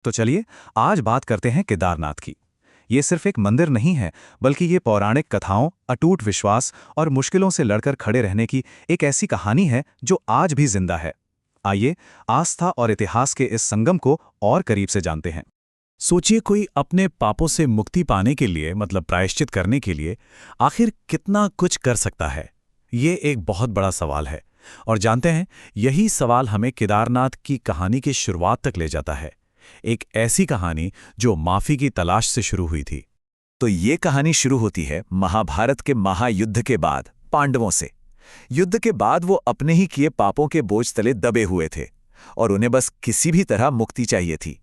तो चलिए आज बात करते हैं केदारनाथ की। ये सिर्फ एक मंदिर नहीं है, बल्कि ये पौराणिक कथाओं, अटूट विश्वास और मुश्किलों से लड़कर खड़े रहने की एक ऐसी कहानी है जो आज भी जिंदा है। आइए आस्था और इतिहास के इस संगम को और करीब से जानते हैं। सोचिए, कोई अपने पापों से मुक्ति पाने के लिए, मतलब प्रायश्चित करने के लिए, आखिर कितना कुछ कर सकता है? ये एक बहुत बड़ा सवाल है। और जानते हैं, यही सवाल हमें केदारनाथ की कहानी की शुरुआत तक ले जाता है। एक ऐसी कहानी जो माफी की तलाश से शुरू हुई थी। तो ये कहानी शुरू होती है महाभारत के महायुद्ध के बाद, पांडवों से। युद्ध के बाद वो अपने ही किए पापों के बोझ तले दबे हुए थे और उन्हें बस किसी भी तरह मुक्ति चाहिए थी।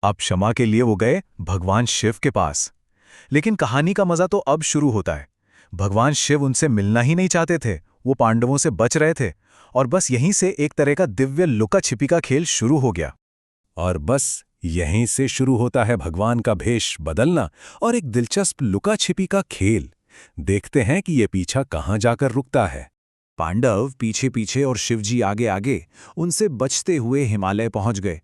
अब क्षमा के लिए वो गए भगवान शिव के पास। लेकिन कहानी का मजा तो अब शुरू होता है। भगवान शिव उनसे मिलना ही नहीं चाहते थे, वो पांडवों से बच रहे थे। और बस यहीं से एक तरह का दिव्य लुका छिपी का खेल शुरू हो गया। और बस यहीं से शुरू होता है भगवान का भेष बदलना और एक दिलचस्प लुका छिपी का खेल। देखते हैं कि ये पीछा कहाँ जाकर रुकता है। पांडव पीछे पीछे और शिवजी आगे आगे उनसे बचते हुए हिमालय पहुंच गए।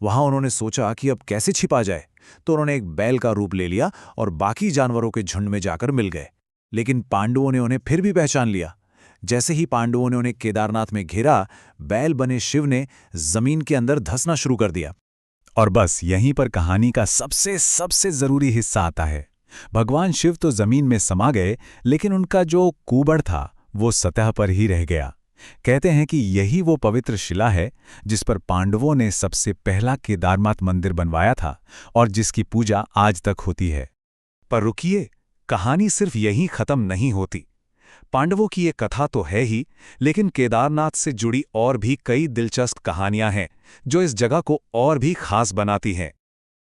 वहां उन्होंने सोचा कि अब कैसे छिपा जाए, तो उन्होंने एक बैल का रूप ले लिया और बाकी जानवरों के झुंड में जाकर मिल गए। लेकिन पांडवों ने उन्हें फिर भी पहचान लिया। जैसे ही पांडवों ने उन्हें केदारनाथ में घेरा, बैल बने शिव ने जमीन के अंदर धंसना शुरू कर दिया। और बस यहीं पर कहानी का सबसे जरूरी हिस्सा आता है। भगवान शिव तो जमीन में समा गए, लेकिन उनका जो कुबड़ था वो सतह पर ही रह गया। कहते हैं कि यही वो पवित्र शिला है जिस पर पांडवों ने सबसे पहला केदारनाथ मंदिर बनवाया था और जिसकी पूजा आज तक होती है। पर रुकिए, कहानी सिर्फ यहीं खत्म नहीं होती। पांडवों की ये कथा तो है ही, लेकिन केदारनाथ से जुड़ी और भी कई दिलचस्प कहानियां हैं जो इस जगह को और भी खास बनाती हैं।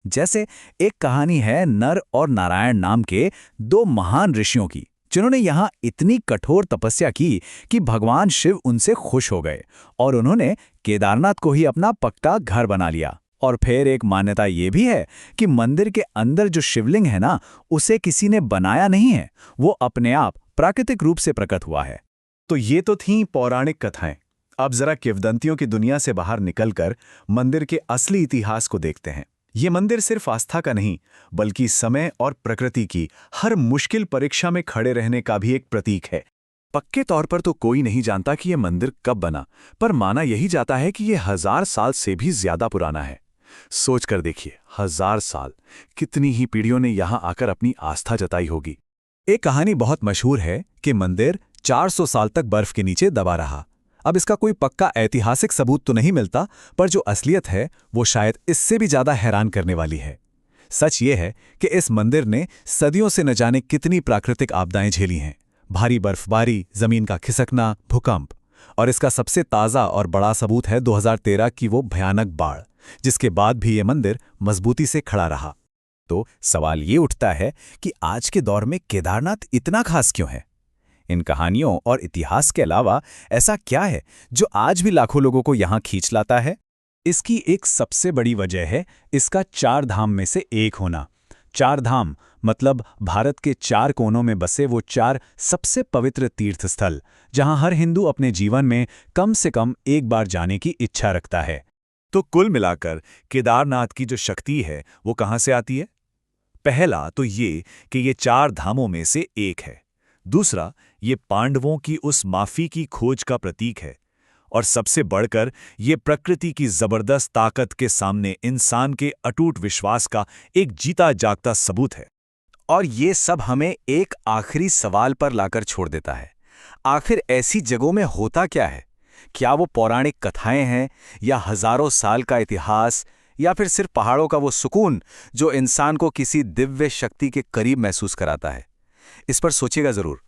जैसे एक कहानी है नर और नारायण नाम के दो महान ऋषियों की, जिन्होंने यहाँ इतनी कठोर तपस्या की कि भगवान शिव उनसे खुश हो गए और उन्होंने केदारनाथ को ही अपना पक्का घर बना लिया। और फिर एक मान्यता ये भी है कि मंदिर के अंदर जो शिवलिंग है ना, उसे किसी ने बनाया नहीं है, वो अपने आप प्राकृतिक रूप से प्रकट हुआ है। तो ये तो थीं पौराणिक कथाएं। अब जरा किंवदंतियों की दुनिया से बाहर निकलकर मंदिर के असली इतिहास को देखते हैं। ये मंदिर सिर्फ आस्था का नहीं, बल्कि समय और प्रकृति की हर मुश्किल परीक्षा में खड़े रहने का भी एक प्रतीक है। पक्के तौर पर तो कोई नहीं जानता कि यह मंदिर कब बना, पर माना यही जाता है कि यह 1000 साल से भी ज्यादा पुराना है। सोच कर देखिए, 1000 साल, कितनी ही पीढ़ियों ने यहां आकर अपनी आस्था जताई होगी। एक कहानी बहुत मशहूर है कि मंदिर 400 साल तक बर्फ के नीचे दबा रहा। अब इसका कोई पक्का ऐतिहासिक सबूत तो नहीं मिलता, पर जो असलियत है वो शायद इससे भी ज्यादा हैरान करने वाली है। सच ये है कि इस मंदिर ने सदियों से न जाने कितनी प्राकृतिक आपदाएं झेली हैं। भारी बर्फबारी, जमीन का खिसकना, भूकंप। और इसका सबसे ताज़ा और बड़ा सबूत है 2013 की वो भयानक बाढ़, जिसके बाद भी ये मंदिर मजबूती से खड़ा रहा। तो सवाल ये उठता है कि आज के दौर में केदारनाथ इतना खास क्यों है? इन कहानियों और इतिहास के अलावा ऐसा क्या है जो आज भी लाखों लोगों को यहाँ खींच लाता है? इसकी एक सबसे बड़ी वजह है इसका 4 धाम में से एक होना। 4 धाम मतलब भारत के 4 कोनों में बसे वो 4 सबसे पवित्र तीर्थस्थल, जहां हर हिंदू अपने जीवन में कम से कम एक बार जाने की इच्छा रखता है। तो कुल मिलाकर केदारनाथ की जो शक्ति है वो कहां से आती है? पहला तो ये कि ये 4 धामों में से एक है। दूसरा, ये पांडवों की उस माफी की खोज का प्रतीक है। और सबसे बढ़कर ये प्रकृति की जबरदस्त ताकत के सामने इंसान के अटूट विश्वास का एक जीता जागता सबूत है। और ये सब हमें एक आखिरी सवाल पर लाकर छोड़ देता है। आखिर ऐसी जगहों में होता क्या है? क्या वो पौराणिक कथाएं हैं, या हजारों साल का इतिहास, या फिर सिर्फ पहाड़ों का वो सुकून जो इंसान को किसी दिव्य शक्ति के करीब महसूस कराता है? इस पर सोचिएगा जरूर।